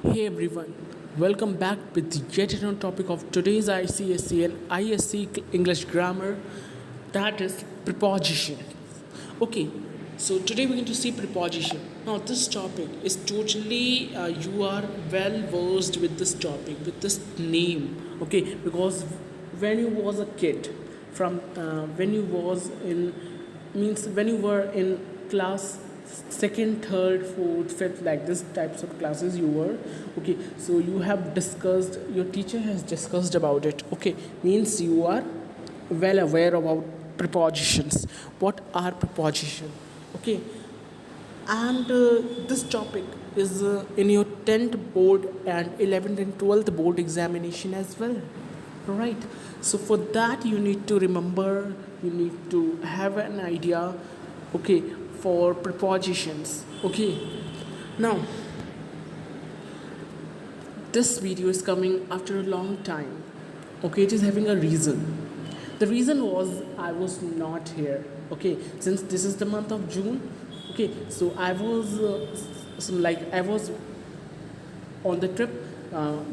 Hey everyone, welcome back with yet another topic of today's ICSE and ISC English grammar, that is preposition. Okay, so today we're going to see preposition. Now this topic is totally you are well versed with this topic, with this name. Okay, because when you was a kid, from when you was in means when you were in class second, third, fourth, fifth, like this types of classes you were. Okay, so you have discussed, your teacher has discussed about it. Okay, means you are well aware about prepositions. What are preposition? Okay, and this topic is in your 10th board and 11th and 12th board examination as well, right? So for that you need to remember, you need to have an idea, okay, for prepositions. Okay, now this video is coming after a long time. Okay, it is having a reason. The reason was I was not here. Okay, since this is the month of June. Okay, so I was I was on the trip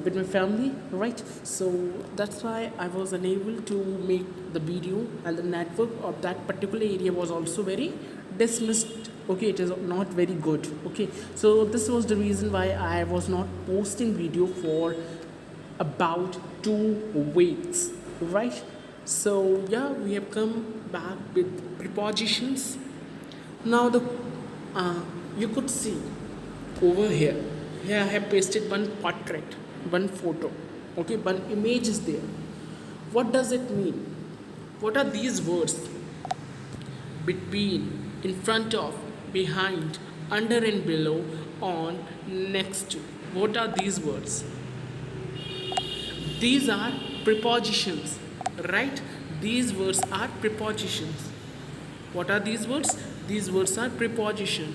with my family, right? So that's why I was unable to make the video, and the network of that particular area was also very dismissed. Okay, it is not very good. Okay, so this was the reason why I was not posting video for about 2 weeks, right? So yeah, we have come back with prepositions. Now the you could see over here. Here I have pasted one portrait, one photo. Okay, one image is there. What does it mean? What are these words? Between, in front of, behind, under and below, on, next to. What are these words? These are prepositions, right? These words are prepositions. What are these words? These words are preposition.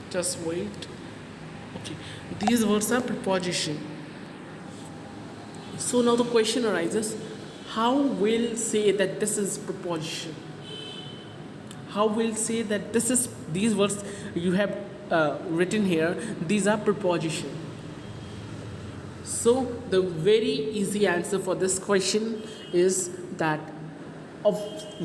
Just wait. Okay, these words are preposition. So now the question arises, how will say that this is preposition? How will say that this is, these words you have written here, these are preposition? So the very easy answer for this question is that a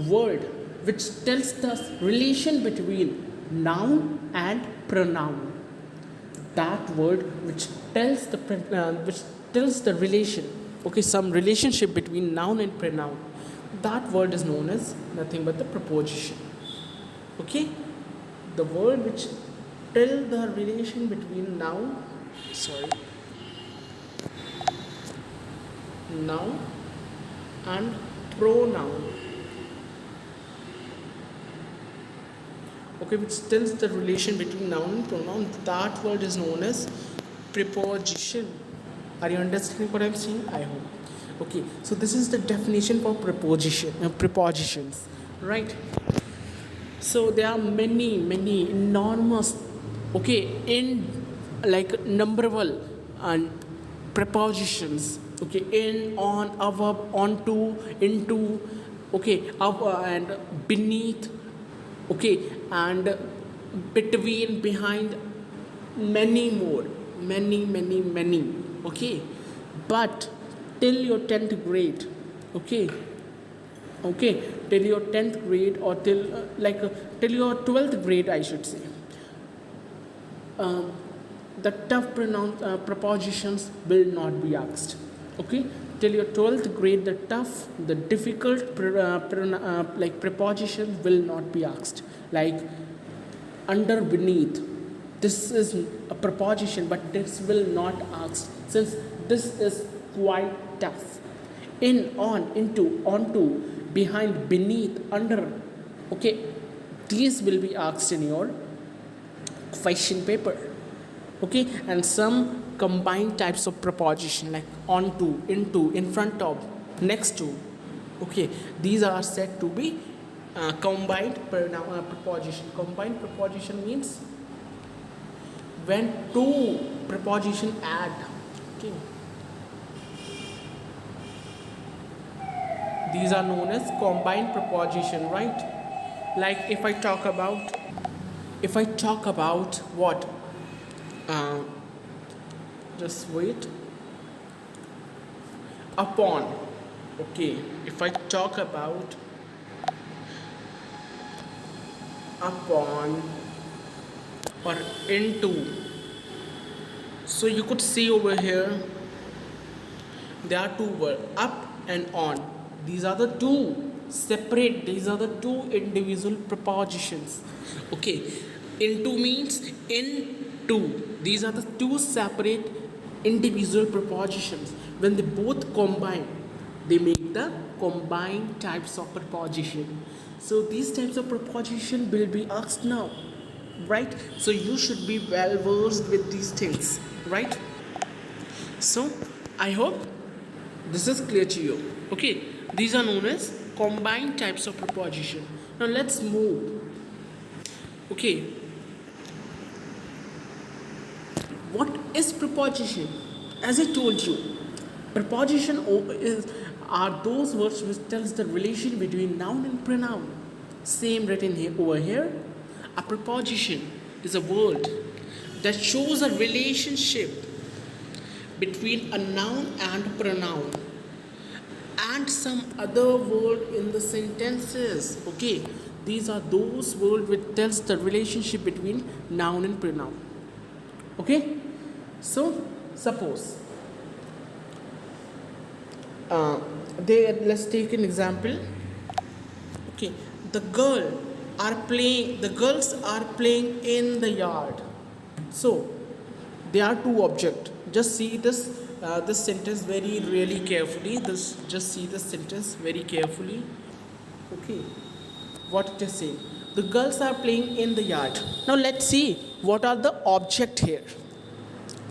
word which tells the relation between noun and pronoun. That word which tells the relation, okay, some relationship between noun and pronoun. That word is known as nothing but the preposition. Okay, the word which tell the relation between noun and pronoun. Okay, which tells the relation between noun and pronoun. That word is known as preposition. Are you understanding what I'm saying? I hope. Okay, so this is the definition for prepositions, right? So there are many enormous, okay, in like numberable and prepositions. Okay, in, on, above, onto, into, okay, up and beneath, okay, and between, behind, many more, many. Okay, but till your 10th grade, okay, till your 10th grade, or till till your 12th grade, I should say, the tough prepositions will not be asked. Okay, till your 12th grade, the difficult prepositions will not be asked, like under, beneath. This is a preposition, but this will not asked, since this is quite tough. In, on, into, onto, behind, beneath, under, okay, these will be asked in your question paper. Okay, and some combined types of preposition like onto, into, in front of, next to. Okay, these are said to be combined preposition. Combined preposition means when two preposition add. Okay, these are known as combined preposition, right? Like if I talk about what, uh, just wait. Upon. Okay, if I talk about upon or into, so you could see over here there are two words, up and on. These are the two separate, these are the two individual prepositions. Okay, into means into. These are the two separate individual prepositions. When they both combine, they make the combined types of preposition. So these types of preposition will be asked now, right? So you should be well versed with these things, right? So I hope this is clear to you. Okay, these are known as combined types of preposition. Now let's move. Okay, what is preposition? As I told you, preposition are those words which tells the relation between noun and pronoun. Same written here over here. A preposition is a word that shows a relationship between a noun and pronoun and some other word in the sentences. Okay, these are those words which tells the relationship between noun and pronoun. Okay, so suppose let's take an example. Okay, the girls are playing in the yard. So there are two objects. Just see this sentence very really carefully. Just see the sentence very carefully. Okay, what it is saying. The girls are playing in the yard. Now let's see what are the objects here.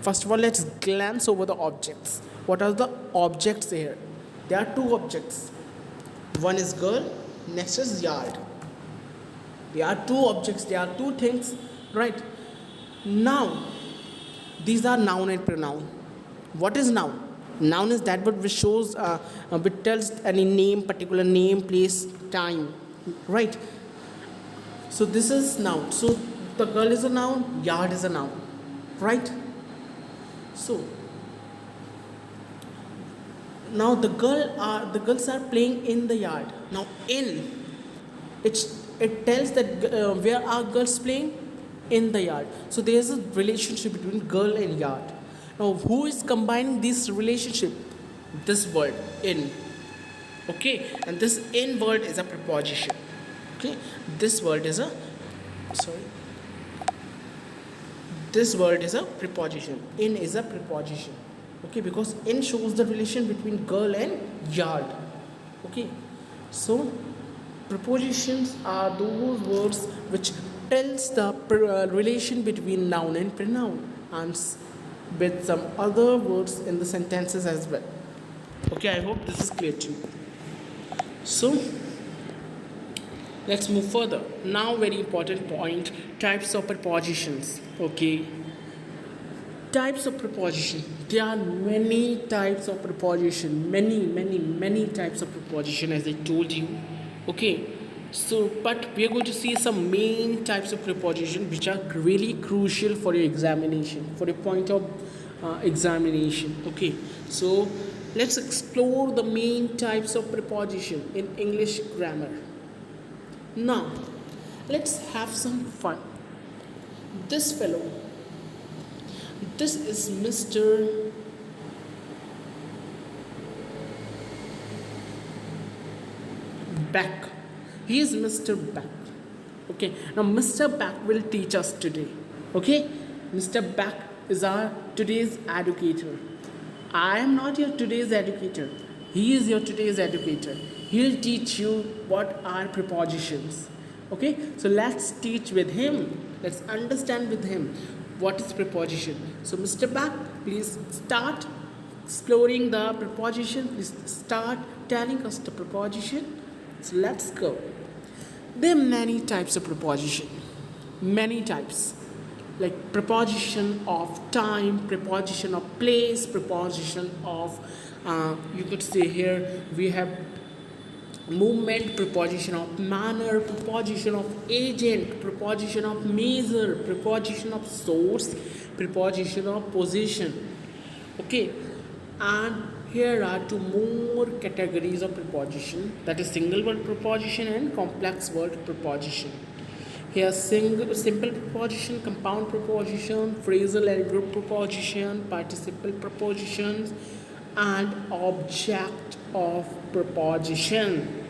First of all, let's glance over the objects. What are the objects here? There are two objects. One is girl, next is yard. There are two objects, there are two things, right? Now, these are noun and pronoun. What is noun? Noun is that word which shows, which tells any name, particular name, place, time, right? So this is noun. So the girl is a noun, yard is a noun, right? So now the girls are playing in the yard. Now in it tells that where are girls playing? In the yard. So there is a relationship between girl and yard. Now who is combining this relationship? This word in. Okay, and this in word is a preposition. Okay, this word is a this word is a preposition. In is a preposition. Okay, because in shows the relation between girl and yard. Okay, so prepositions are those words which tells the relation between noun and pronoun, and with some other words in the sentences as well. Okay, I hope this is clear to you. So let's move further. Now very important point, types of prepositions. Okay, types of preposition. There are many types of preposition, many types of preposition, as I told you. Okay, so but we are going to see some main types of preposition which are really crucial for your examination, for your point of examination. Okay, so let's explore the main types of preposition in English grammar. Now let's have some fun. This fellow, this is Mr. Beck. He is Mr. Beck. Okay, now Mr. Beck will teach us today. Okay, Mr. Beck is our today's educator. I am not your today's educator. He is your today's educator. He'll teach you what are prepositions. Okay, so let's teach with him. Let's understand with him what is preposition. So Mr. Beck, please start exploring the preposition. Please start telling us the preposition. So let's go. There are many types of preposition. Many types. Like preposition of time, preposition of place, preposition of, you could say here we have movement, preposition of manner, preposition of agent, preposition of measure, preposition of source, preposition of position. Okay, and here are two more categories of preposition, that is single word preposition and complex word preposition. Here simple preposition, compound preposition, phrasal and group preposition, participle prepositions, and object of preposition.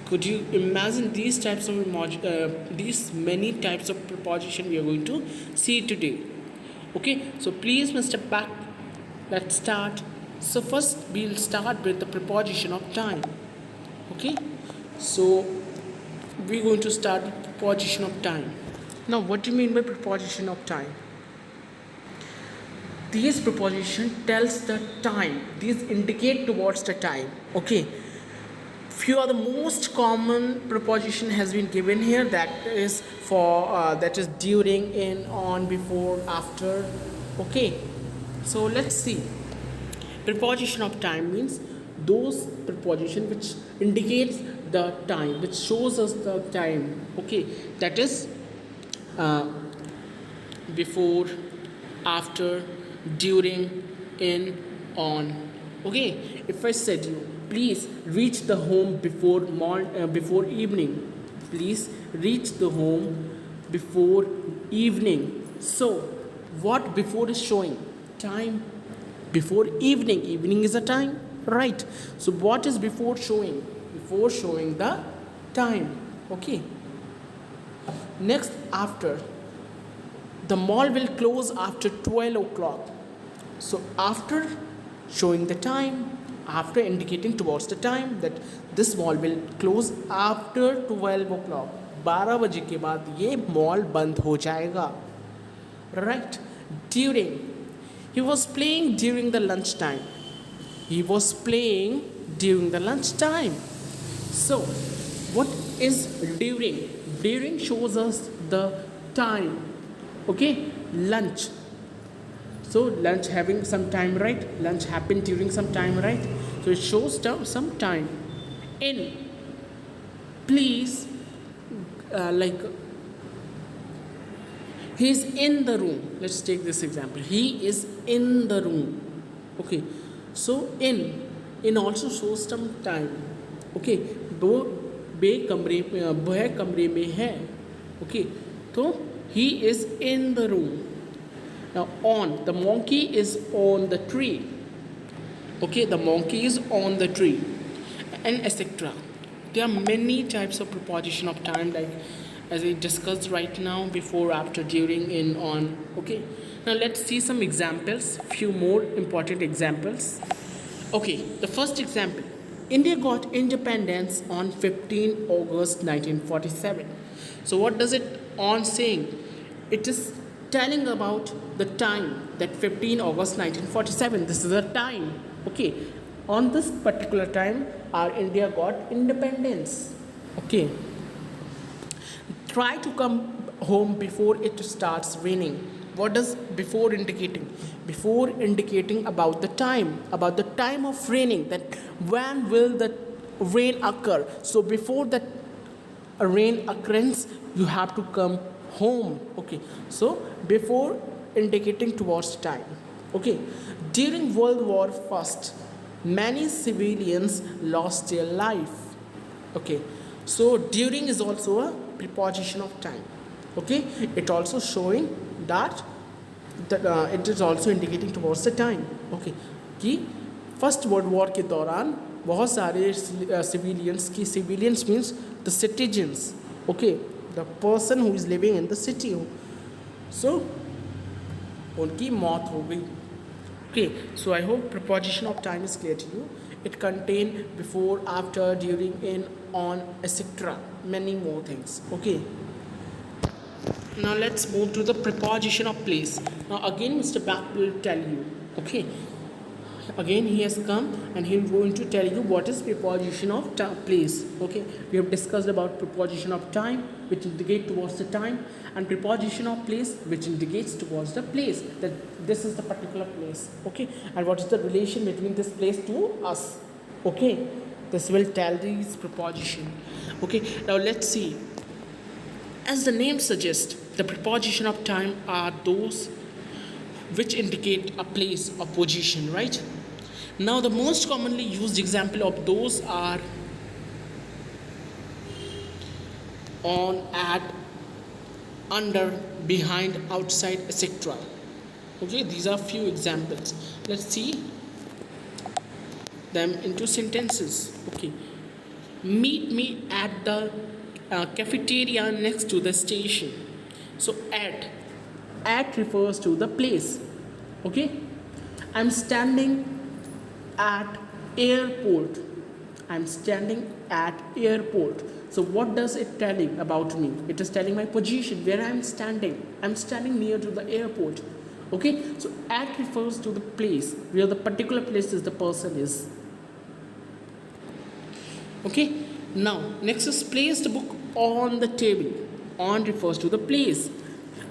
Could you imagine these types of these many types of preposition we are going to see today? Okay, so please Mr. Back, let's start. So first we'll start with the preposition of time. Okay, so we're going to start with preposition of time. Now what do you mean by preposition of time? These preposition tells the time, these indicate towards the time. Okay, few are the most common preposition has been given here, that is for that is during, in, on, before, after. Okay, so let's see. Preposition of time means those preposition which indicates the time, which shows us the time. Okay, that is before, after, during, in, on. Okay, if I said you please reach the home before evening, please reach the home before evening. So what before is showing? Time. Before evening, evening is a time, right? So what is before showing? Before showing the time. Okay, next, after. The mall will close after 12 o'clock. So after showing the time, after indicating towards the time that this mall will close after 12 o'clock. 12 बजे के बाद ये mall बंद हो जाएगा. Right? During. He was playing during the lunchtime. He was playing during the lunchtime. So what is during? During shows us the time. Okay, lunch. So lunch having some time, right? Lunch happened during some time, right? So it shows some time. In. Please, like he is in the room. Let's take this example. He is in the room. Okay, so in also shows some time. Okay, वो कमरे में है. Okay, तो he is in the room. Now on, the monkey is on the tree. Okay, the monkey is on the tree, and etc. There are many types of preposition of time, like as I discussed right now, before, after, during, in, on. Okay, now let's see some examples, few more important examples. Okay, the first example. India got independence on 15 August 1947. So what does it on saying? It is telling about the time, that 15 August 1947. This is a time. Okay, on this particular time our India got independence. Okay, try to come home before it starts raining. What does before indicating? Before indicating about the time of raining, that when will the rain occur. So before that rain occurrence you have to come home. Okay, so before indicating towards time. Okay, during World War I, many civilians lost their life. Okay, so during is also a preposition of time. Okay, it also showing that it is also indicating towards the time. Okay, कि first world war के दौरान बहुत सारे civilians की, civilians means the citizens. Okay, the person who is living in the city, so उनकी मौत हो गई. Okay, so I hope preposition of time is clear to you. It contain before, after, during, in, on, etc. Many more things. Okay, now let's move to the preposition of place. Now again Mr. Back will tell you. Okay, again he has come and he is going to tell you what is preposition of place. Okay, we have discussed about preposition of time, which indicate towards the time, and preposition of place, which indicates towards the place, that this is the particular place. Okay, and what is the relation between this place to us. Okay, This will tell these preposition. Okay, now let's see. As the name suggests, the preposition of time are those which indicate a place or position, right? Now the most commonly used example of those are on, at, under, behind, outside, etc. Okay, these are few examples. Let's see them into sentences. Okay, meet me at the cafeteria next to the station. So at refers to the place. Okay, I'm standing at airport. I'm standing at airport. So what does it telling about me? It is telling my position, where I'm standing. I'm standing near to the airport. Okay, so at refers to the place, where the particular place is the person is. Okay, now next is place the book on the table. On refers to the place.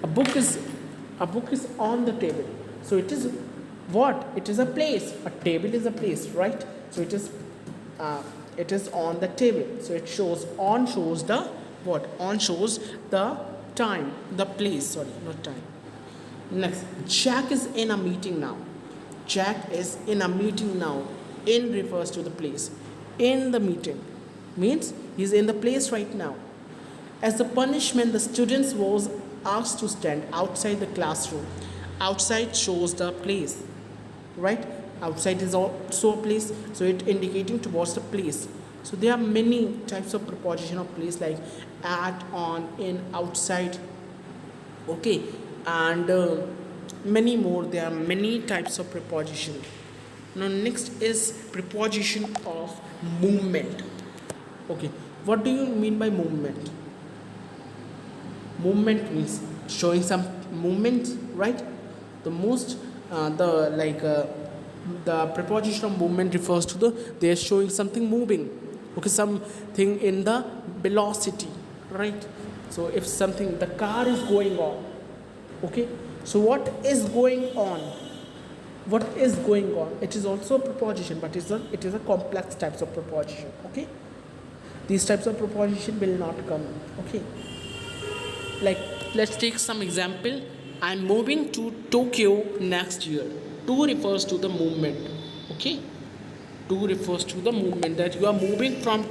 A book is on the table. So it is what? It is a place. A table is a place, right? So it is on the table. So it shows the what? On shows the time, the place. Sorry, not time. Next, Jack is in a meeting now. Jack is in a meeting now. In refers to the place. In the meeting means he's in the place right now. As a punishment, the students was asked to stand outside the classroom. Outside shows the place, right? Outside is also a place, so it indicating towards the place. So there are many types of preposition of place, like at, on, in, outside. Okay, and many more. There are many types of preposition. Now next is preposition of movement. Okay, what do you mean by movement? Movement means showing some movement, right? The most the preposition of movement refers to they are showing something moving. Okay, something in the velocity, right? So if something, the car is going on. Okay, so what is going on? What is going on? It is also a preposition, but it is a complex types of preposition. Okay, these types of preposition will not come. Okay, like let's take some example. I'm moving to Tokyo next year. To refers to the movement. Okay, to refers to the movement, that you are moving from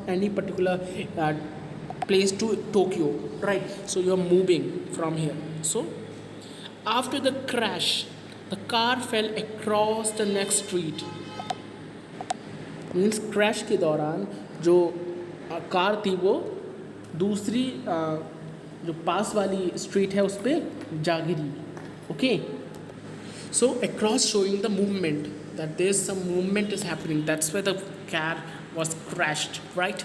any particular place to Tokyo, right? So you are moving from here. So after the crash, the car fell across the next street. Means crash के दौरान जो car थी वो दूसरी जो पास वाली street है उस पर जा गिरी. Okay, so across showing the movement, that there is some movement is happening, that's where the car was crashed, right?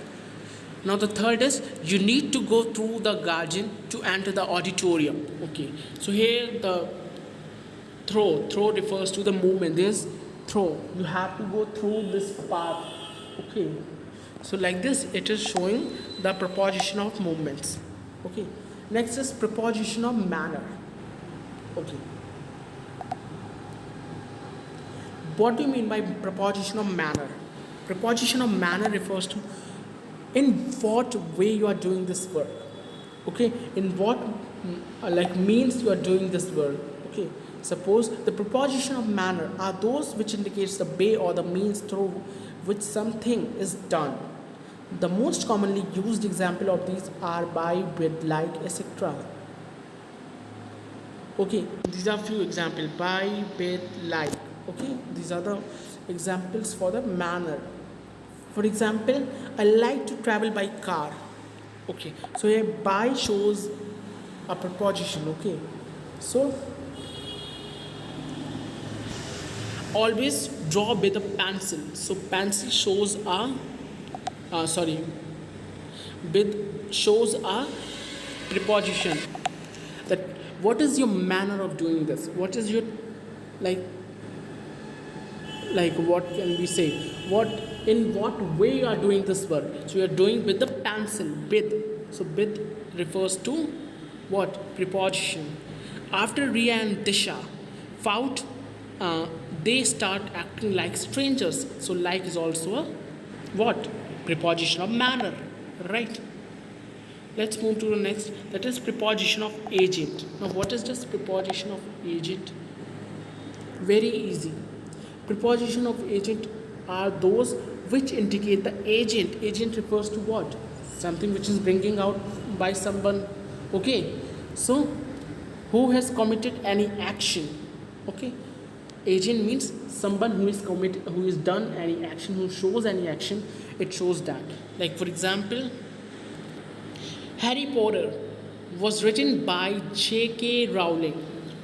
Now the third is you need to go through the garden to enter the auditorium. Okay, so here the throw refers to the movement. There's throw, you have to go through this path. Okay, so like this it is showing the preposition of movements. Okay, next is preposition of manner. Okay, what do you mean by preposition of manner? Preposition of manner refers to in what way you are doing this work. Okay, in what means you are doing this work. Okay, suppose the preposition of manner are those which indicates the way or the means through which something is done. The most commonly used example of these are by, with, like, etc. Okay, these are few examples: by, with, like. Okay, these are the examples for the manner. For example, I like to travel by car. Okay, so here by shows a preposition. Okay, so always draw with a pencil. So pencil shows with shows a preposition. That what is your manner of doing this? What is your what can we say? In what way you are doing this work? So you are doing with the pencil, with. So with refers to what? Preposition. After Riya and Disha fought they start acting like strangers. So like is also a what? Preposition of manner, right? Let's move to the next, that is preposition of agent. Now what is this preposition of agent? Very easy. Preposition of agent are those which indicate the agent. Agent refers to what? Something which is bringing out by someone. Okay, so who has committed any action. Okay, agent means someone who is committed, who has done any action, who shows any action. It shows that, like for example, Harry Potter was written by J.K. Rowling.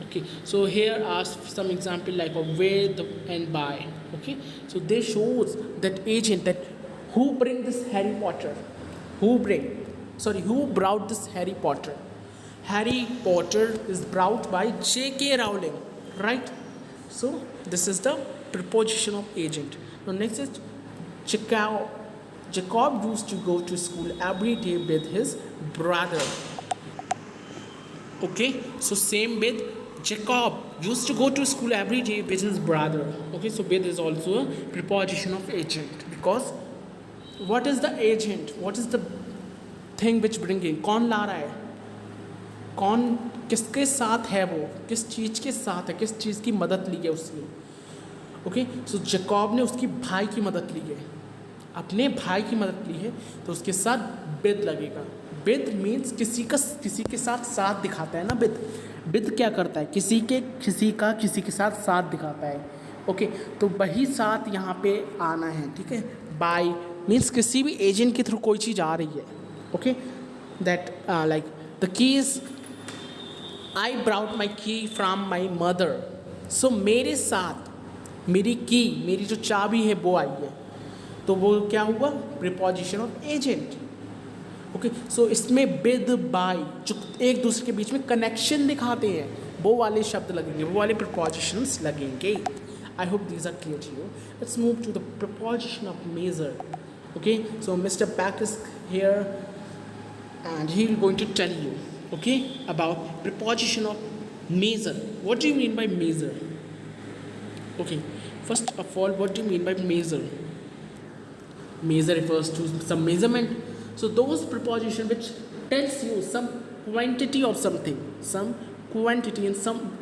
Okay, so here are some example like of with and by. Okay, so they shows that agent, that who bring this Harry Potter, who brought this Harry Potter. Harry Potter is brought by J.K. Rowling, right? So this is the preposition of agent. Now next is Jacob. Jacob used to go to school every day with his brother. Okay, so same with Jacob used to go to school every day with his brother. Okay, so with is also a preposition of agent, because what is the agent? What is the thing which bringing? कौन ला रहा है? कौन किसके साथ है? वो किस चीज़ के साथ है? किस चीज़ की मदद ली है उसने? ओके, सो जैकब ने उसकी भाई की मदद ली है, अपने भाई की मदद ली है, तो उसके साथ विद लगेगा. विद मीन्स किसी के साथ दिखाता है ना. विद क्या करता है? किसी के साथ दिखाता है. ओके, तो वही साथ यहाँ पे आना है. ठीक है. बाय मीन्स किसी भी एजेंट के थ्रू कोई चीज़ आ रही है. Okay, that like the keys, I brought my key from my mother. सो मेरे साथ मेरी की, मेरी जो चाबी है वो आई है, तो वो क्या हुआ? Preposition of agent. ओके, सो इसमें विद बाय जो एक दूसरे के बीच में कनेक्शन दिखाते हैं, वो वाले शब्द लगेंगे, वो वाले प्रीपोजिशंस लगेंगे. I hope these are clear to you. Let's move to the preposition of measure. Okay, so mister Back is here and he is going to tell you, okay, about preposition of measure. What do you mean by measure? Okay, first of all, what do you mean by measure? Measure refers to some measurement. So those preposition which tells you some quantity of something, some quantity,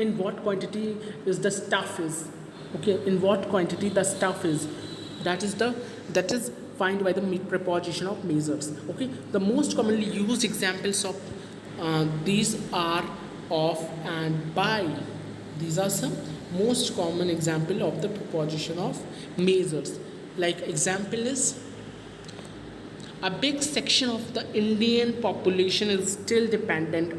in what quantity is the stuff is. Okay, in what quantity the stuff is, that is find by the preposition of measures. Okay, the most commonly used examples of these are of and by. These are some most common example of the preposition of measures. Like example is, a big section of the Indian population is still dependent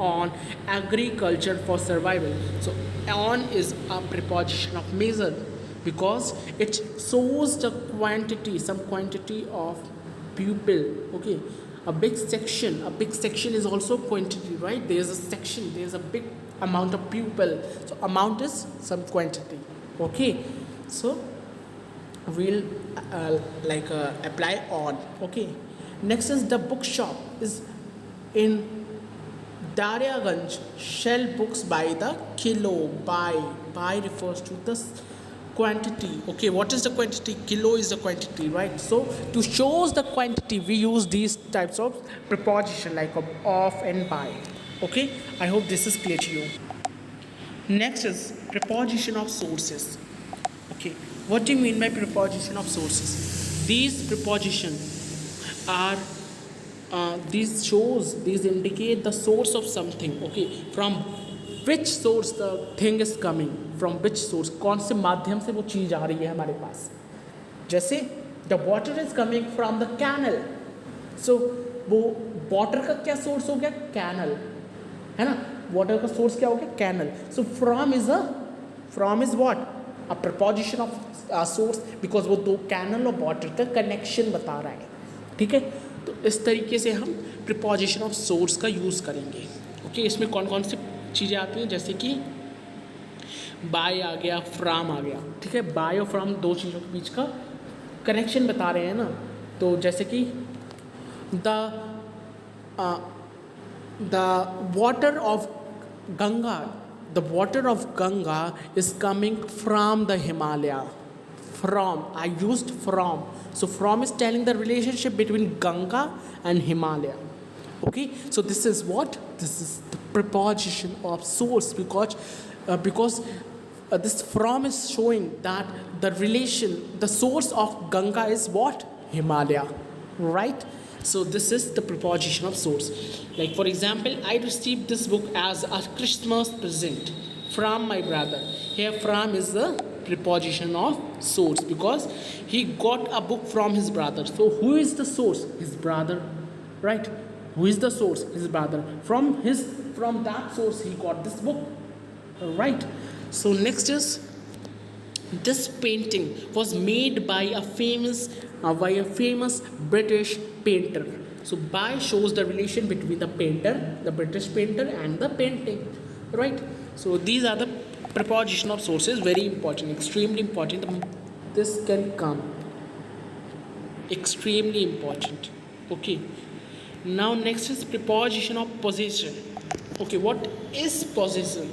on agriculture for survival. So on is a preposition of measure, because it shows the quantity, some quantity of people. Okay, a big section is also quantity, right? There's a section, there's a big amount of people, so amount is some quantity. Okay, so we'll apply on. Okay, next is the bookshop is in Daryaganj, sell books by the kilo. By refers to the quantity. Okay, what is the quantity? Kilo is the quantity, right? So to shows the quantity, we use these types of preposition like of and by. Okay, I hope this is clear to you. Next is preposition of sources. Okay, what do you mean by preposition of sources? These prepositions are these indicate the source of something. Okay, from which source the thing is coming, from which source, कौन से माध्यम से वो चीज़ आ रही है हमारे पास. जैसे the water is coming from the canal, so वो water का क्या source हो गया? Canal, है ना. water का source क्या हो गया? Canal. So from is what? A preposition of source, because वो दो canal और water का connection बता रहा है. ठीक है, तो इस तरीके से हम preposition of source का यूज़ करेंगे. ओके, इसमें कौन कौन सी चीज़ें आती हैं? जैसे कि बाय आ गया, फ्राम आ गया. ठीक है, बाय और फ्राम दो चीज़ों के बीच का कनेक्शन बता रहे हैं ना. तो जैसे कि the water of Ganga, the water of Ganga is coming from the Himalaya. From, I used from. So from is telling the relationship between Ganga and Himalaya. Okay, so this is what? This is the preposition of source, because this from is showing that the relation, the source of Ganga is what? Himalaya, right? So this is the preposition of source. Like for example, I received this book as a Christmas present from my brother. Here from is the preposition of source, because he got a book from his brother. So who is the source? His brother, right? Who is the source? His brother. From that source he got this book, right? So next is, this painting was made by a famous British painter. So by shows the relation between the painter, the British painter, and the painting, right? So these are the preposition of sources. Very important, extremely important. This can come, extremely important. Okay. Now next is preposition of possession. Okay, what is possession?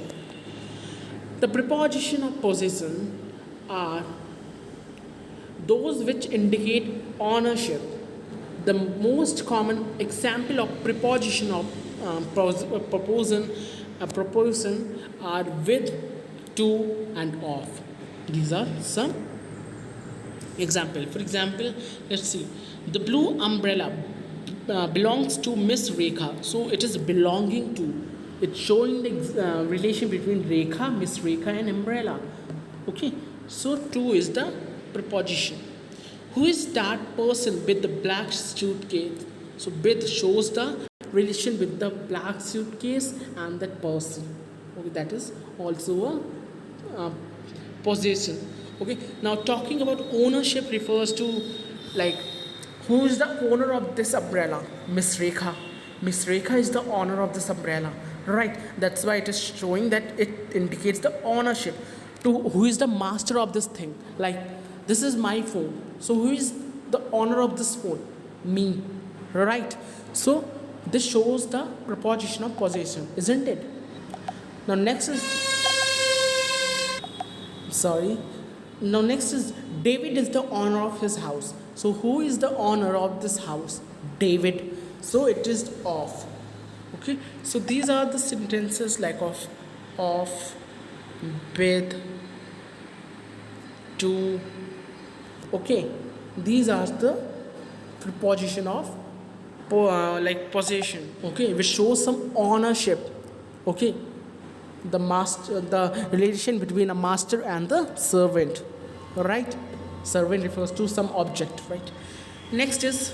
The preposition of possession are those which indicate ownership. The most common example of preposition of proposition are with, to, and of. These are some example. For example, let's see. The blue umbrella belongs to Miss Rekha. So it is belonging to. It's showing the relation between Rekha, Miss Rekha, and umbrella. Okay. So to is the preposition. Who is that person with the black suitcase? So with shows the relation with the black suitcase and that person. Okay, that is also a possession. Okay. Now talking about ownership refers to, like, who is the owner of this umbrella? Miss Rekha. Miss Rekha is the owner of this umbrella, right? That's why it is showing that it indicates the ownership. To who is the master of this thing? Like, this is my phone. So who is the owner of this phone? Me, right? So this shows the preposition of possession, isn't it? Now next is, sorry. Now next is, David is the owner of his house. So who is the owner of this house? David. So it is of. Okay. So these are the sentences like of, with, to. Okay. These are the preposition of like possession. Okay, which shows some ownership. Okay. The relation between a master and the servant, right? Servant refers to some object, right? Next is,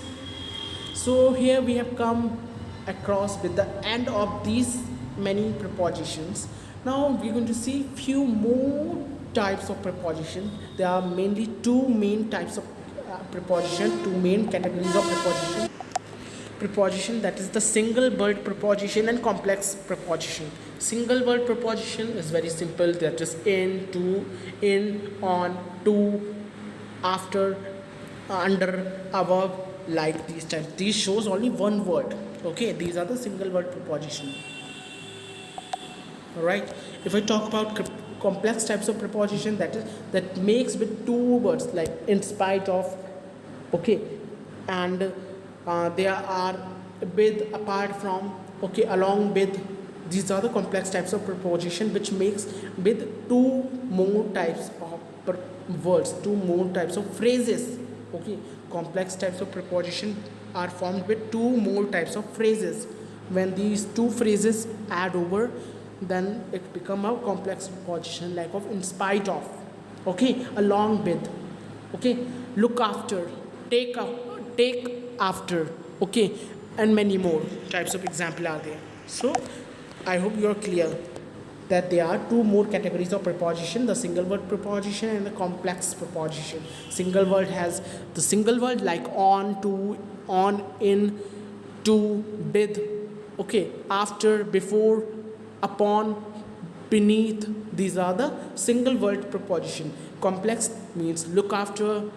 so here we have come across with the end of these many prepositions. Now we're going to see few more types of preposition. There are mainly two main types of preposition, two main categories of preposition, that is the single word preposition and complex preposition. Single word preposition is very simple, that is in, to, in, on, to, after, under, above, like these types. These shows only one word. Okay, these are the single word preposition. Alright, if I talk about complex types of preposition, that makes with two words, like in spite of, okay, and there are with, apart from, okay, along with. These are the complex types of preposition which makes with two more types of words, two more types of phrases. Okay, complex types of preposition are formed with two more types of phrases. When these two phrases add over, then it become a complex preposition, like of in spite of, okay, along with, okay, look after, take after, okay, and many more types of example are there. So I hope you are clear that there are two more categories of preposition, the single word preposition and the complex preposition. Single word has the single word like on, to, on, in, to, with, okay, after, before, upon, beneath. These are the single word preposition. Complex means look after,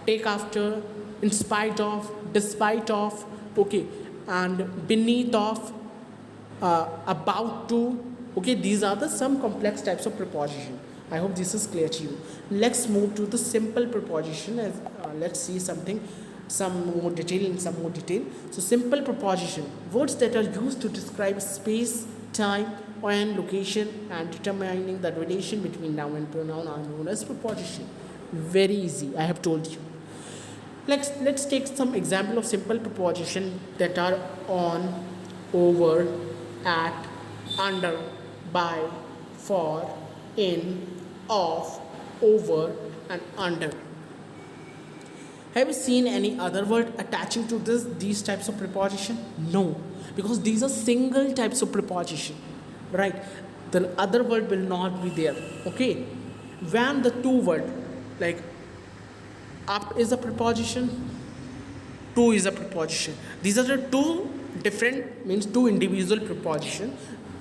take after, in spite of, despite of, okay, and beneath of, about to, Okay, these are the some complex types of preposition. I hope this is clear to you. Let's move to the simple preposition. As let's see some more detail. So simple preposition, words that are used to describe space, time, and location and determining the relation between noun and pronoun are known as preposition. Very easy, I have told you. Let's take some example of simple preposition that are on, over, at, under, by, for, in, of, over, and under. Have you seen any other word attaching to these types of preposition? No, because these are single types of preposition, right? The other word will not be there. Okay, when the two word like up is a preposition, to is a preposition. These are the two different, means two individual preposition.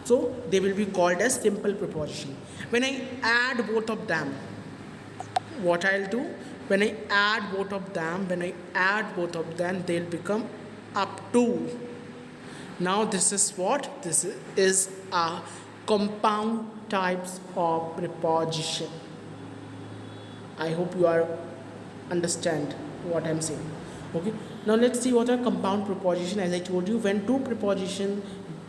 So they will be called as simple preposition. When I add both of them, what I'll do? When I add both of them, they'll become up to. Now this is what? This is a compound types of preposition. I hope you are understand what I'm saying. Okay, now let's see what are compound preposition. As I told you, when two preposition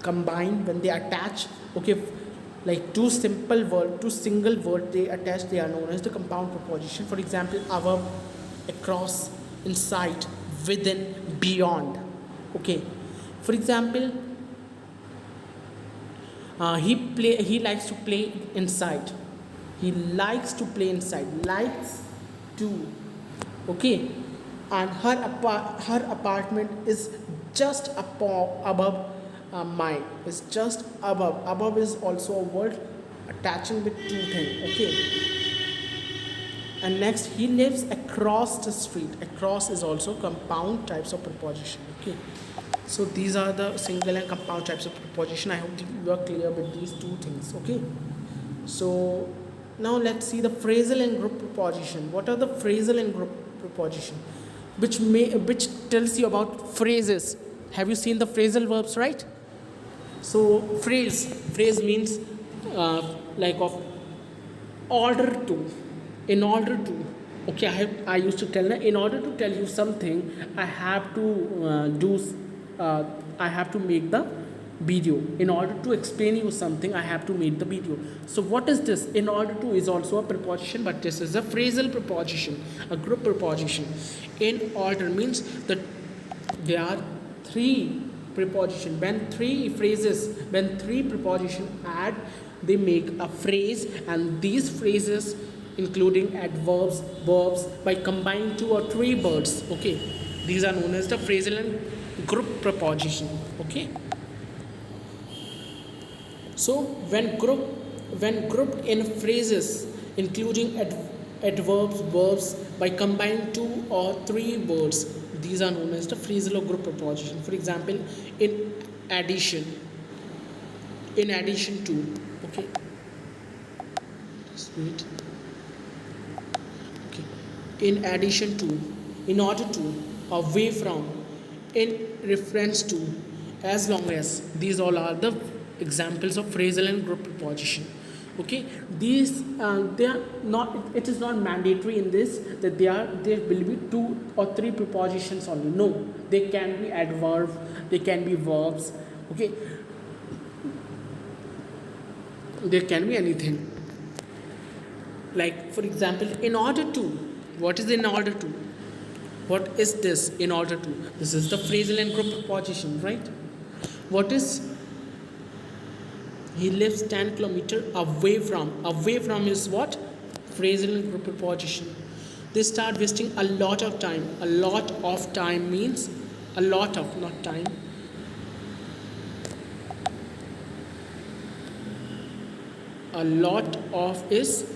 combine, when they attach, okay, like two single word they attach, they are known as the compound preposition. For example, above, across, inside, within, beyond. Okay, for example, he likes to play inside. Likes to. Okay, and her apartment is just above mine. Is just above is also a word attaching with two things. Okay, and next, he lives across the street. Across is also compound types of preposition. Okay, so these are the single and compound types of preposition. I hope you are clear with these two things. Okay, so now let's see the phrasal and group preposition. What are the phrasal and group preposition? Which tells you about phrases. Have you seen the phrasal verbs, right? So phrase means like of order to, in order to. Okay, I used to tell, in order to tell you something, I have to I have to make the video. In order to explain you something, I have to make the video. So what is this? In order to is also a preposition, but this is a phrasal preposition, a group preposition. In order means that there are three preposition. When three preposition add, they make a phrase, and these phrases including adverbs, verbs, by combining two or three words. Okay, these are known as the phrasal and group preposition. Okay, so when grouped in phrases including adverbs, verbs, by combining two or three words, these are known as the phrasal or group preposition. For example, in addition to. Okay, just wait. Okay, in addition to, in order to, away from, in reference to, as long as. These all are the examples of phrasal and group preposition. Okay, these they are not, it is not mandatory in this that there will be two or three prepositions only. No, they can be adverbs, they can be verbs. Okay, there can be anything. Like for example, in order to. What is in order to? What is this? In order to. This is the phrasal and group preposition, right? What is? He lives 10 kilometers away from. Away from is what? Phrasal and group preposition. They start wasting a lot of time. A lot of time means a lot of, not time. A lot of is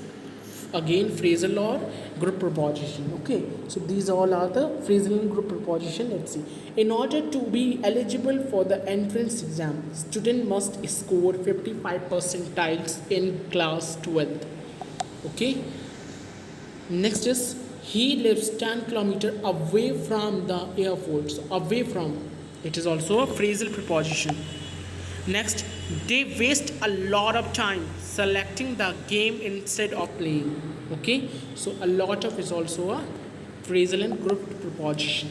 again phrasal or group preposition. Okay, so these all are the phrasal and group preposition. Let's see. In order to be eligible for the entrance exam, student must score 55 percentiles in class 12th. Okay, next is he lives 10 kilometers away from the airport. So away from, it is also a phrasal preposition. Next, they waste a lot of time selecting the game instead of playing. Okay, so a lot of is also a phrasal and group preposition.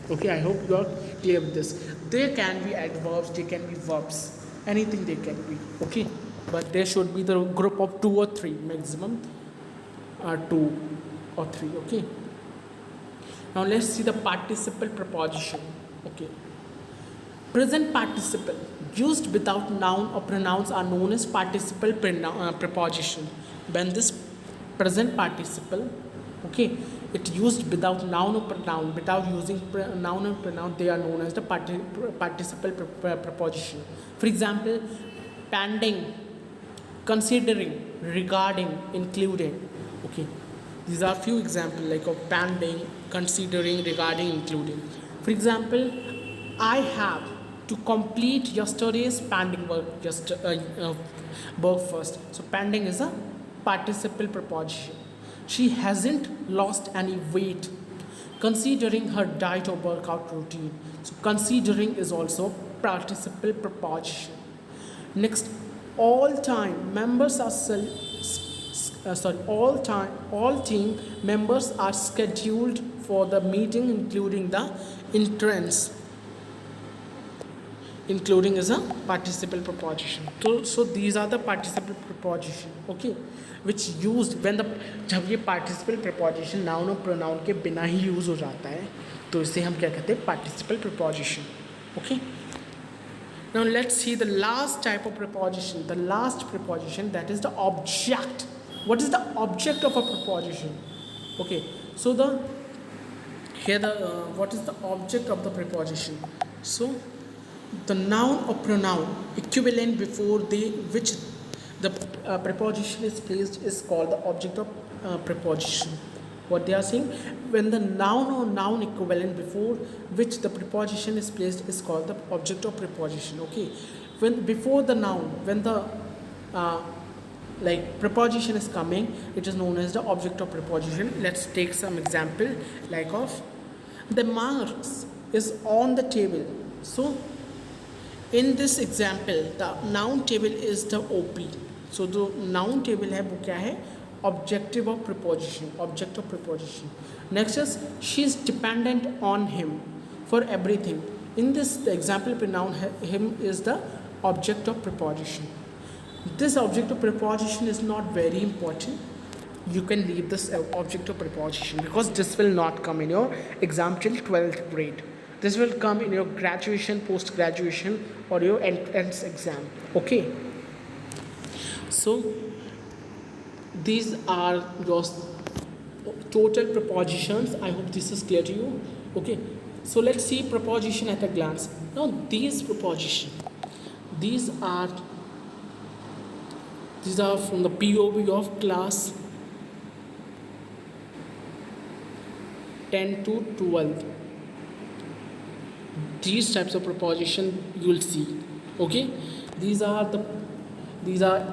Okay, I hope you are clear with this. There can be adverbs, they can be verbs, anything they can be. Okay, but there should be the group of 2 or 3 maximum, 2 or 3. Okay, now let's see the participle preposition. Okay, present participle used without noun or pronouns are known as participle preposition. When this present participle, okay, it used without noun or pronoun, without using noun or pronoun, they are known as the participle preposition. For example, pending, considering, regarding, including. Okay, these are few examples like of pending, considering, regarding, including. For example, I have to complete yesterday's pending work, work first. So pending is a participle preposition. She hasn't lost any weight considering her diet or workout routine. So considering is also participle preposition. Next, all time members are all team members are scheduled for the meeting, including the entrance. Including is a participle preposition. So these are the participle preposition. Okay, which used when the जब ये participle preposition noun और pronoun के बिना ही use हो जाता है तो इसे हम क्या कहते हैं, participle preposition. Okay, now let's see the last type of preposition. The last preposition, that is the object. What is the object of a preposition? Okay, so what is the object of the preposition? So the noun or pronoun equivalent before which the preposition is placed is called the object of preposition. What they are saying, when the noun or noun equivalent before which the preposition is placed is called the object of preposition. Okay, when before the noun, when the like preposition is coming, it is known as the object of preposition. Let's take some example like of the marks is on the table. So in this example, the noun table is the OP. So the noun table है वो क्या है, objective of preposition, object of preposition. Next is she is dependent on him for everything. In this the example pronoun him is the object of preposition. This object of preposition is not very important. You can leave this object of preposition because this will not come in your exam till 12th grade. This will come in your graduation, post-graduation, or your entrance exam. Okay. So these are your total prepositions. I hope this is clear to you. Okay. So let's see preposition at a glance. Now these prepositions, these are from the POV of class 10 to 12. These types of preposition you will see. Okay, these are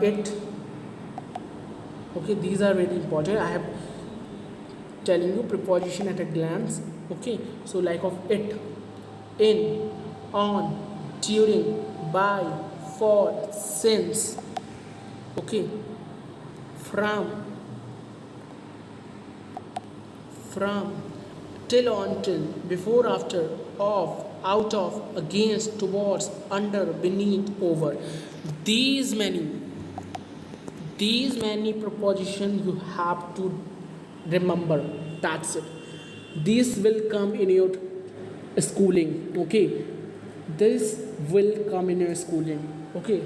it. Okay, these are very important. I have telling you preposition at a glance. Okay, so like of it, in, on, during, by, for, since. Okay, from, till, on, till, before, after, of, out of, against, towards, under, beneath, over. These many prepositions you have to remember. That's it. These will come in your schooling. Okay, this will come in your schooling. Okay,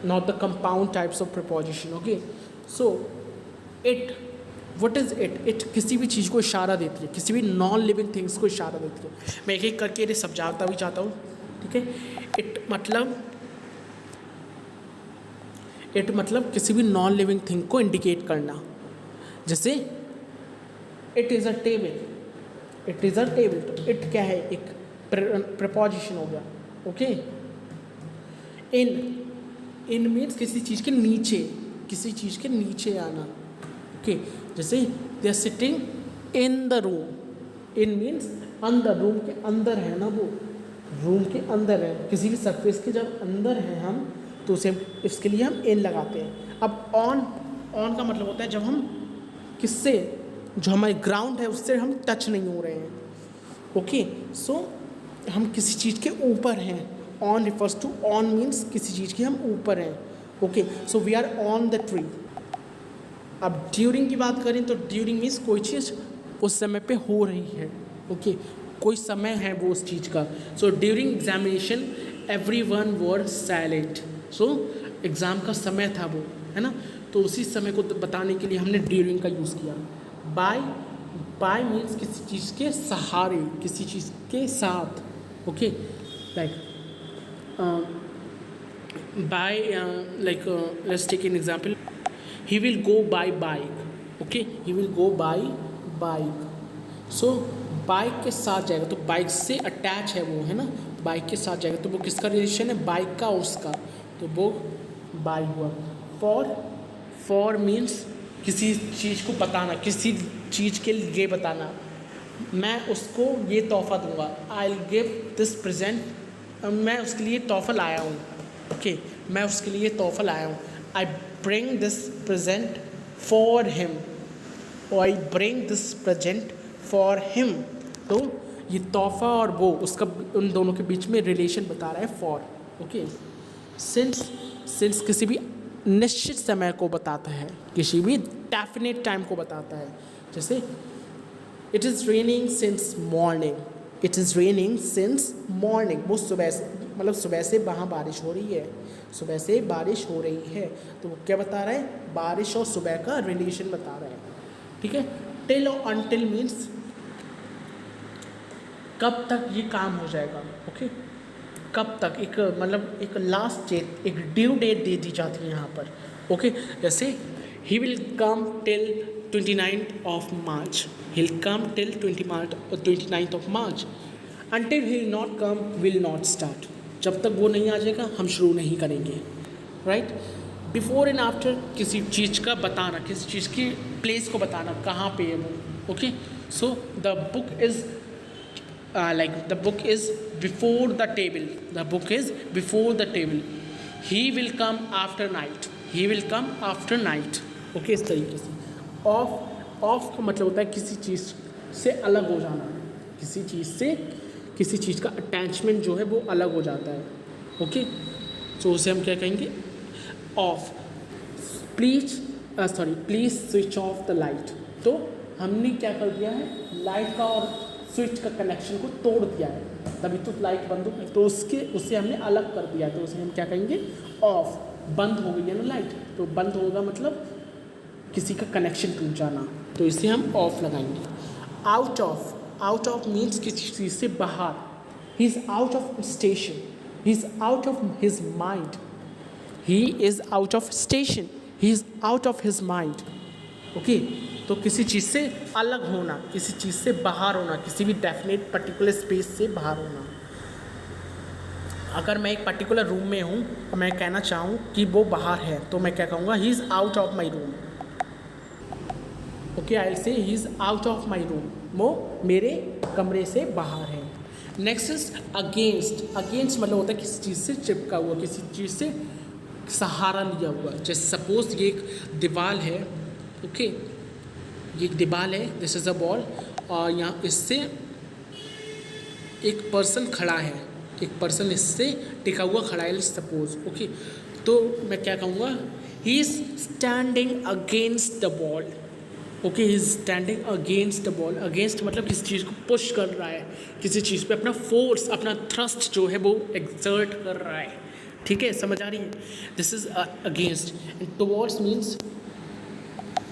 not the compound types of preposition. Okay, so it, what is it? It किसी भी चीज़ को इशारा देती है, किसी भी non living things को इशारा देती है. मैं एक एक करके ये समझाता भी चाहता हूँ. ठीक है, इट मतलब किसी भी नॉन लिविंग थिंग को इंडिकेट करना. जैसे it is a table, it is a table, तो इट क्या है, एक प्रपोजिशन हो गया. ओके, इन मीन्स किसी चीज़ के नीचे आना. ओके, जैसे they are sitting in the room, in means अंदर, रूम के अंदर है ना वो. रूम के अंदर है, किसी भी सरफेस के जब अंदर हैं हम तो उसे इसके लिए हम इन लगाते हैं। अब ऑन का मतलब होता है जब हम किससे, जो हमारे ग्राउंड है उससे हम टच नहीं हो रहे हैं। ओके, सो हम किसी चीज़ के ऊपर हैं। On refers to, on means किसी चीज़ के हम ऊपर हैं। Okay, so we are on the tree. अब ड्यूरिंग की बात करें तो ड्यूरिंग मीन्स कोई चीज़ उस समय पे हो रही है। ओके, कोई समय है वो उस चीज़ का। सो ड्यूरिंग एग्जामिनेशन एवरीवन वर साइलेंट। सो एग्ज़ाम का समय था वो, है ना, तो उसी समय को बताने के लिए हमने ड्यूरिंग का यूज़ किया। बाय मीन्स किसी चीज़ के सहारे, किसी चीज़ के साथ। Okay, like by like let's take an example, he will go by bike. Okay, he will go by bike. So bike के साथ जाएगा तो बाइक से अटैच है वो, है ना, बाइक के साथ जाएगा तो वो किसका रिलेशन है, बाइक का और उसका, तो वो बाय हुआ। फॉर मीन्स किसी चीज़ को बताना, किसी चीज़ के लिए बताना। मैं उसको ये तोहफा दूंगा, I will give this present, मैं उसके लिए तोहफा लाया हूँ। ओके, मैं उसके लिए तोहफा लाया हूँ। I bring this present for him, और I bring this present for him. तो ये तोहफा और वो उसका, उन दोनों के बीच में रिलेशन बता रहा है फॉर। ओके, सिंस किसी भी निश्चित समय को बताता है, किसी भी डेफिनेट टाइम को बताता है। जैसे it is raining since morning, it is raining since morning, वो सुबह से, मतलब सुबह से वहाँ बारिश हो रही है, सुबह से बारिश हो रही है। तो वो क्या बता रहा है, बारिश और सुबह का रिलेशन बता रहा है। ठीक है, टिल और अनटिल मीन्स कब तक ये काम हो जाएगा। ओके, कब तक, एक मतलब एक लास्ट डेट, एक ड्यू डेट दे दी जाती है यहाँ पर। ओके, जैसे he will come till 29th of March, he'll come till 29th of March, until he'll not come will not start, जब तक वो नहीं आ जाएगा हम शुरू नहीं करेंगे। राइट, बिफोर एंड आफ्टर किसी चीज़ का बताना, किसी चीज़ की प्लेस को बताना, कहाँ पे है वो। Okay, so the book is like the book is before the table, the book is before the table, he will come after night, he will come after night। Okay, इस तरीके से ऑफ का मतलब होता है किसी चीज़ से अलग हो जाना, किसी चीज़ से, किसी चीज़ का अटैचमेंट जो है वो अलग हो जाता है। ओके, तो उसे हम क्या कहेंगे, of. Please switch off the light. तो हमने क्या कर दिया है, लाइट का और स्विच का कनेक्शन को तोड़ दिया है, तभी तो लाइट बंद हो गई, तो उससे हमने अलग कर दिया, तो उसे हम क्या कहेंगे, ऑफ। बंद हो गई है ना लाइट, तो बंद होगा मतलब किसी का कनेक्शन टूट जाना, तो इसे हम ऑफ लगाएंगे। आउट ऑफ मीन्स किसी चीज़ से बाहर। He is out of station, he is out of his mind, he is out of station, he is out of his mind. Okay, तो किसी चीज़ से अलग होना, किसी चीज़ से बाहर होना, किसी भी डेफिनेट पर्टिकुलर स्पेस से बाहर होना। अगर मैं एक पर्टिकुलर रूम में हूँ और मैं कहना चाहूँ कि वो बाहर है, तो मैं क्या कहूँगा, he is out of my room. Okay, I will say he is out of my room, वो मेरे कमरे से बाहर है। Next is against. अगेंस्ट मतलब होता है किसी चीज़ से चिपका हुआ, किसी चीज़ से सहारा लिया हुआ। जैसे सपोज ये एक दीवार है, ओके, ये एक दीवार है, दिस इज़ अ बॉल, और यहाँ इससे एक पर्सन खड़ा है, एक पर्सन इससे टिका हुआ खड़ा है सपोज। ओके, तो मैं क्या कहूँगा, he is standing against the ball. Okay, he is standing against the ball. Against मतलब किसी चीज़ को पुश कर रहा है, किसी चीज़ पे अपना फोर्स, अपना थ्रस्ट जो है वो एक्सर्ट कर रहा है। ठीक है, समझ आ रही है, this is against. And towards means,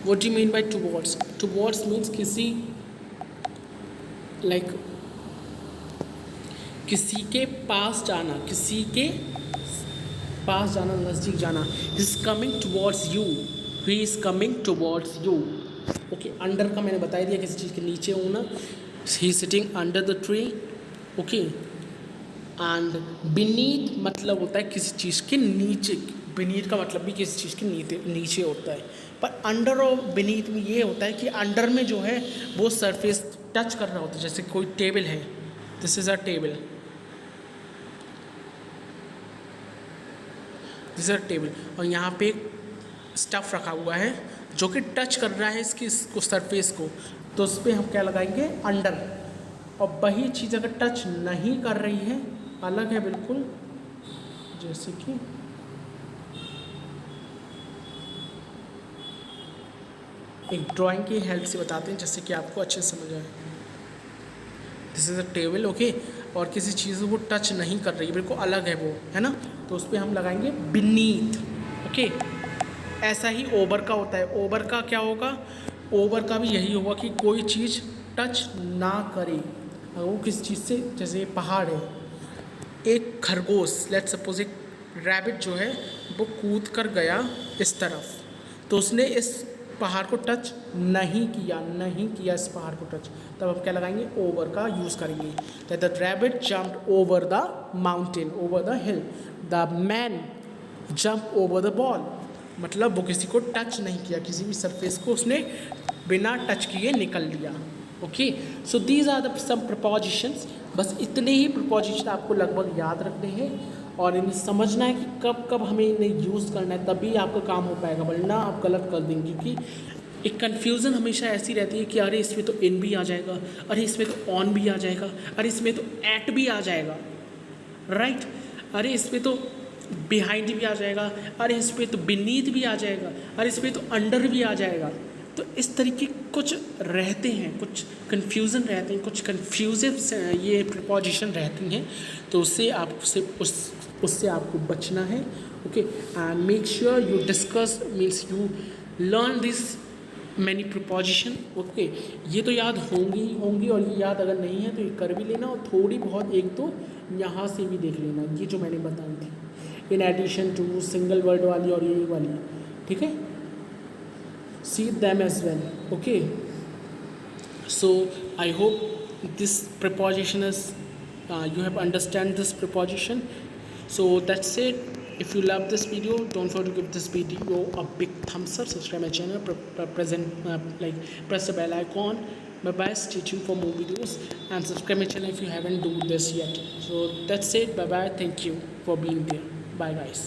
what do you mean by towards? Towards means किसी लाइक किसी के पास जाना, किसी के पास जाना, नज़दीक जाना। He is coming towards you, he is coming towards you. Okay, under का मैंने बता दिया, किसी चीज़ के नीचे होना, he is sitting under the tree. Okay, and beneath मतलब होता है किसी चीज़ के नीचे। बीनीथ का मतलब भी किसी चीज़ के नीचे होता है, पर अंडर और बीनीथ में ये होता है कि अंडर में जो है वो सरफेस टच कर रहा होता है। जैसे कोई टेबल है, this is a table, this is a table, और यहाँ पे एक स्टफ रखा हुआ है जो कि टच कर रहा है इसको सरफेस को, तो उस पर हम क्या लगाएंगे, अंडर। और वही चीज़ अगर टच नहीं कर रही है, अलग है बिल्कुल, जैसे कि एक ड्राइंग की हेल्प से बताते हैं जैसे कि आपको अच्छे से समझ आए। This is a table, okay, और किसी चीज़ को टच नहीं कर रही है, बिल्कुल अलग है वो, है ना, तो उस पर हम लगाएंगे बीनीथ, ओके। ऐसा ही ओवर का होता है, ओवर का क्या होगा, ओवर का भी यही होगा कि कोई चीज़ टच ना करे, अगर वो किसी चीज़ से, जैसे पहाड़ है, एक खरगोश, लेट्स सपोज एक रैबिट जो है वो कूद कर गया इस तरफ, तो उसने इस पहाड़ को टच नहीं किया इस पहाड़ को टच, तब हम क्या लगाएंगे, ओवर का यूज़ करेंगे। That the rabbit jumped over the mountain, over the hill, the man jump over the ball, मतलब वो किसी को टच नहीं किया, किसी भी सरफेस को उसने बिना टच किए निकल लिया। Okay, so these are the some prepositions, बस इतने ही प्रपोजिशन आपको लगभग याद रखने हैं और इन्हें समझना है कि कब कब हमें इन्हें यूज़ करना है, तभी आपका काम हो पाएगा, वरना आप गलत कर देंगे। क्योंकि एक कन्फ्यूज़न हमेशा ऐसी रहती है कि अरे इसमें तो इन भी आ जाएगा, अरे इसमें तो ऑन भी आ जाएगा, अरे इसमें तो एट भी आ जाएगा, राइट, अरे इसमें तो बिहाइंड भी आ जाएगा, अरे इस पर तो बीनीथ भी आ जाएगा, अरे इस पर तो अंडर भी आ जाएगा। तो इस तरीके कुछ रहते हैं, कुछ कन्फ्यूज़न रहते हैं, कुछ कन्फ्यूजिव ये प्रपोजिशन रहती हैं, तो उससे आपको बचना है। Okay, and make sure you discuss, means you learn this many preposition. Okay, ये तो याद होंगी और ये याद अगर नहीं है तो ये कर भी लेना, और थोड़ी बहुत एक तो यहाँ से भी देख लेना, ये जो मैंने बताई थी, in addition to single word वाली और ये वाली, ठीक है, see them as well. Okay, so I hope this preposition is you have understand this preposition. So that's it. If you love this video, don't forget to give this video a big thumbs up, subscribe my channel, press the bell icon. Bye bye, stay tuned for more videos and subscribe my channel if you haven't done this yet. So that's it, bye bye, thank you for being there, bye guys.